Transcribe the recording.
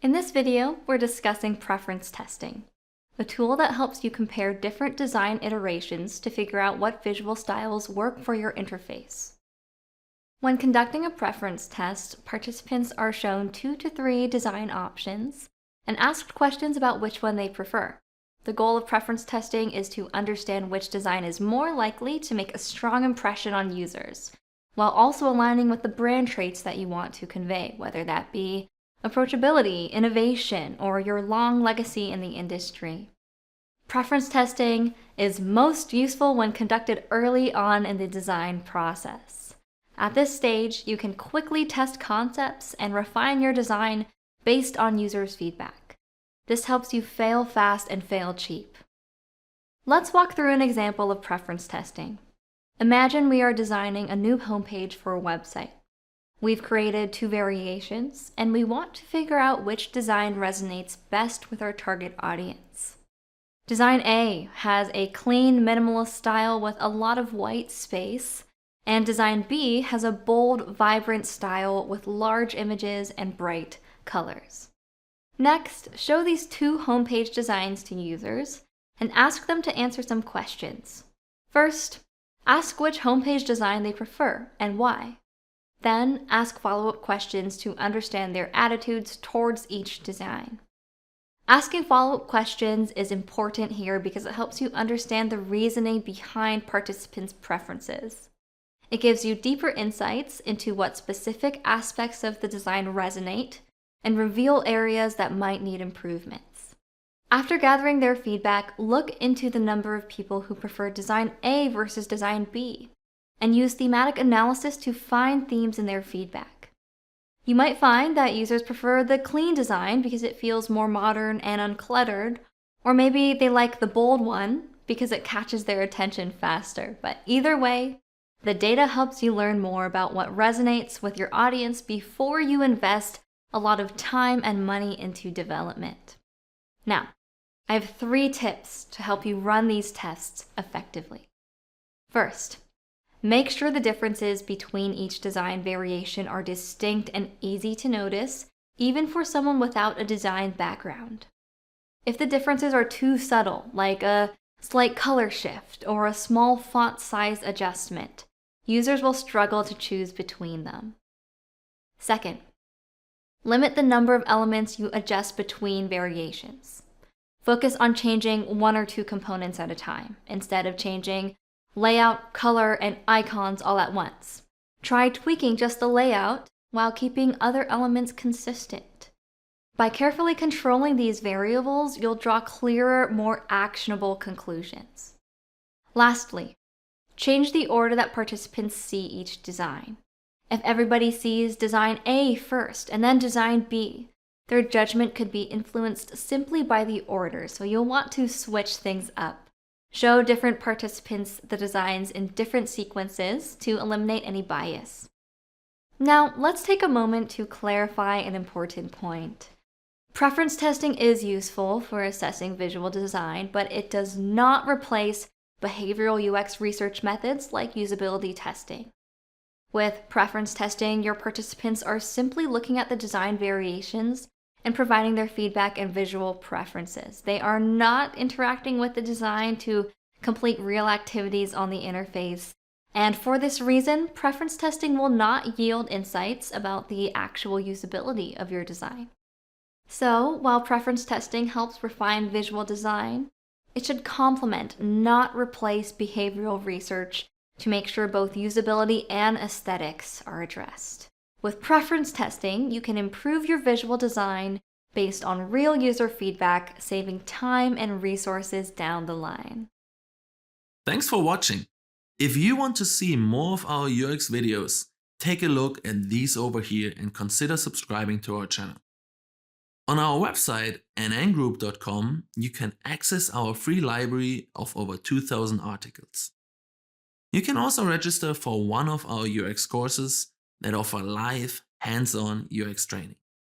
In this video, we're discussing preference testing, a tool that helps you compare different design iterations to figure out what visual styles work for your interface. When conducting a preference test, participants are shown 2 to 3 design options and asked questions about which one they prefer. The goal of preference testing is to understand which design is more likely to make a strong impression on users, while also aligning with the brand traits that you want to convey, whether that be approachability, innovation, or your long legacy in the industry. Preference testing is most useful when conducted early on in the design process. At this stage, you can quickly test concepts and refine your design based on users' feedback. This helps you fail fast and fail cheap. Let's walk through an example of preference testing. Imagine we are designing a new homepage for a website. We've created 2 variations, and we want to figure out which design resonates best with our target audience. Design A has a clean, minimalist style with a lot of white space, and Design B has a bold, vibrant style with large images and bright colors. Next, show these 2 homepage designs to users and ask them to answer some questions. First, ask which homepage design they prefer and why. Then, ask follow-up questions to understand their attitudes towards each design. Asking follow-up questions is important here because it helps you understand the reasoning behind participants' preferences. It gives you deeper insights into what specific aspects of the design resonate and reveal areas that might need improvements. After gathering their feedback, look into the number of people who prefer Design A versus Design B, and use thematic analysis to find themes in their feedback. You might find that users prefer the clean design because it feels more modern and uncluttered, or maybe they like the bold one because it catches their attention faster. But either way, the data helps you learn more about what resonates with your audience before you invest a lot of time and money into development. Now, I have 3 tips to help you run these tests effectively. First, make sure the differences between each design variation are distinct and easy to notice, even for someone without a design background. If the differences are too subtle, like a slight color shift or a small font size adjustment, users will struggle to choose between them. Second, limit the number of elements you adjust between variations. Focus on changing 1 or 2 components at a time, instead of changing layout, color, and icons all at once. Try tweaking just the layout while keeping other elements consistent. By carefully controlling these variables, you'll draw clearer, more actionable conclusions. Lastly, change the order that participants see each design. If everybody sees Design A first and then Design B, their judgment could be influenced simply by the order, so you'll want to switch things up. Show different participants the designs in different sequences to eliminate any bias. Now, let's take a moment to clarify an important point. Preference testing is useful for assessing visual design, but it does not replace behavioral UX research methods like usability testing. With preference testing, your participants are simply looking at the design variations and providing their feedback and visual preferences. They are not interacting with the design to complete real activities on the interface. And for this reason, preference testing will not yield insights about the actual usability of your design. So, while preference testing helps refine visual design, it should complement, not replace, behavioral research to make sure both usability and aesthetics are addressed. With preference testing, you can improve your visual design based on real user feedback, saving time and resources down the line. Thanks for watching. If you want to see more of our UX videos, take a look at these over here and consider subscribing to our channel. On our website, nngroup.com, you can access our free library of over 2,000 articles. You can also register for one of our UX courses that offer live, hands-on UX training.